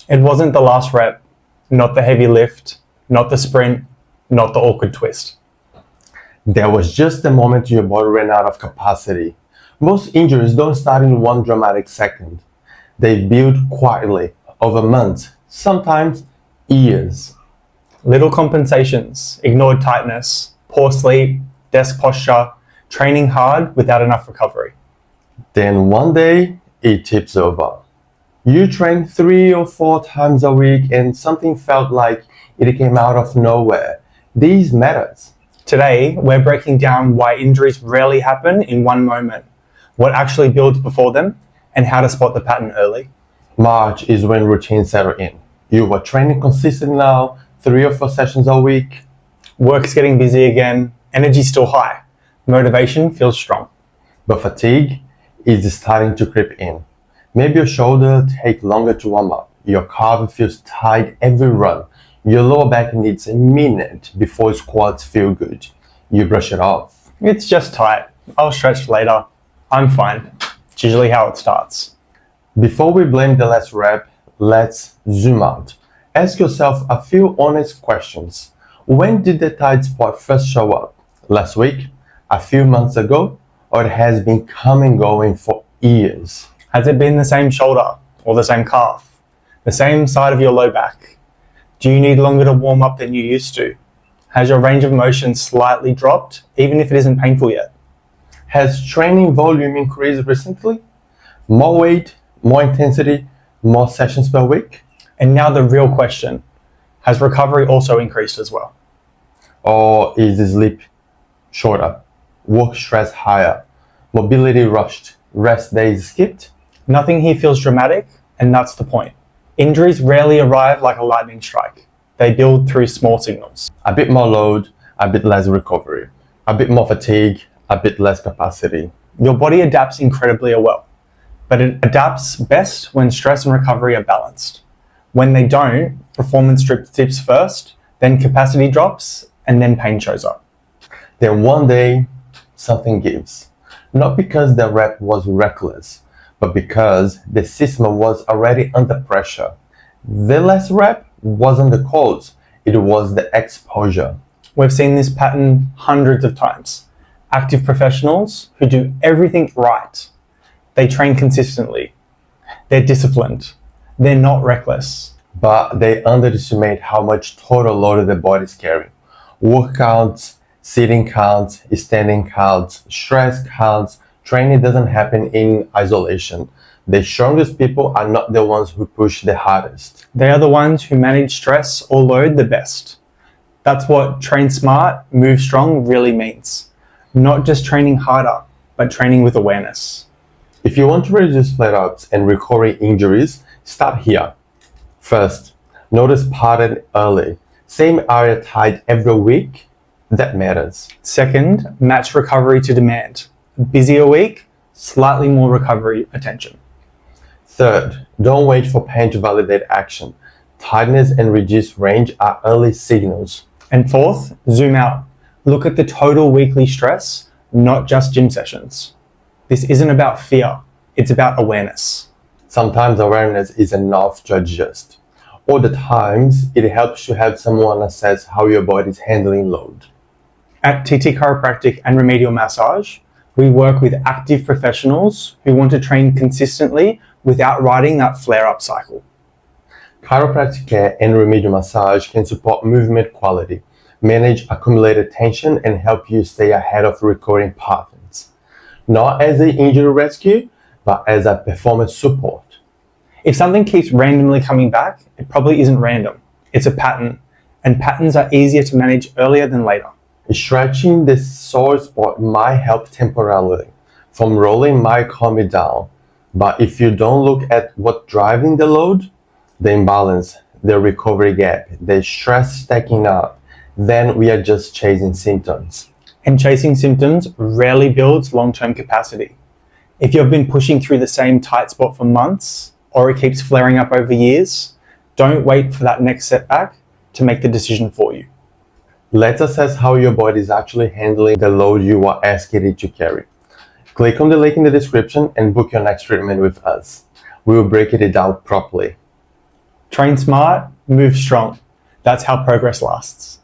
It wasn't the last rep, not the heavy lift, not the sprint, not the awkward twist. There was just the moment your body ran out of capacity. Most injuries don't start in one dramatic second. They build quietly over months, sometimes years. Little compensations, ignored tightness, poor sleep, desk posture, training hard without enough recovery. Then one day, it tips over. You train 3 or 4 times a week and something felt like it came out of nowhere. These matters. Today, we're breaking down why injuries rarely happen in one moment, what actually builds before them, and how to spot the pattern early. March is when routines settle in. You are training consistently now, 3 or 4 sessions a week. Work's getting busy again, energy's still high, motivation feels strong. But fatigue is starting to creep in. Maybe your shoulder takes longer to warm up. Your calf feels tight every run. Your lower back needs a minute before squats feel good. You brush it off. It's just tight. I'll stretch later. I'm fine. It's usually how it starts. Before we blame the last rep, let's zoom out. Ask yourself a few honest questions. When did the tight spot first show up? Last week? A few months ago? Or it has been coming and going for years? Has it been the same shoulder or the same calf? The same side of your low back? Do you need longer to warm up than you used to? Has your range of motion slightly dropped, even if it isn't painful yet? Has training volume increased recently? More weight, more intensity, more sessions per week? And now the real question, has recovery also increased as well? Or is the sleep shorter, work stress higher, mobility rushed, rest days skipped? Nothing here feels dramatic, and that's the point. Injuries rarely arrive like a lightning strike. They build through small signals. A bit more load, a bit less recovery, a bit more fatigue, a bit less capacity. Your body adapts incredibly well, but it adapts best when stress and recovery are balanced. When they don't, performance dips first, then capacity drops, and then pain shows up. Then one day, something gives. Not because the rep was reckless, but because the system was already under pressure. The last rep wasn't the cause, it was the exposure. We've seen this pattern hundreds of times. Active professionals who do everything right. They train consistently. They're disciplined. They're not reckless. But they underestimate how much total load their bodies carry. Work counts, sitting counts, standing counts, stress counts. Training doesn't happen in isolation. The strongest people are not the ones who push the hardest. They are the ones who manage stress or load the best. That's what train smart, move strong really means. Not just training harder, but training with awareness. If you want to reduce flare-ups and recurring injuries, start here. First, notice pattern early. Same area tight every week, that matters. Second, match recovery to demand. Busier week, slightly more recovery attention. Third, don't wait for pain to validate action. Tightness and reduced range are early signals. And fourth, zoom out. Look at the total weekly stress, not just gym sessions. This isn't about fear, it's about awareness. Sometimes awareness is enough to adjust. Other times, it helps to have someone assess how your body is handling load. At TT Chiropractic and Remedial Massage, we work with active professionals who want to train consistently without riding that flare-up cycle. Chiropractic care and remedial massage can support movement quality, manage accumulated tension, and help you stay ahead of recurring patterns. Not as an injury rescue, but as a performance support. If something keeps randomly coming back, it probably isn't random. It's a pattern, and patterns are easier to manage earlier than later. Stretching the sore spot might help temporarily. Foam rolling might calm it down. But if you don't look at what's driving the load, the imbalance, the recovery gap, the stress stacking up, then we are just chasing symptoms. And chasing symptoms rarely builds long-term capacity. If you've been pushing through the same tight spot for months, or it keeps flaring up over years, don't wait for that next setback to make the decision for you. Let's assess how your body is actually handling the load you are asking it to carry. Click on the link in the description and book your next treatment with us. We will break it down properly. Train smart, move strong. That's how progress lasts.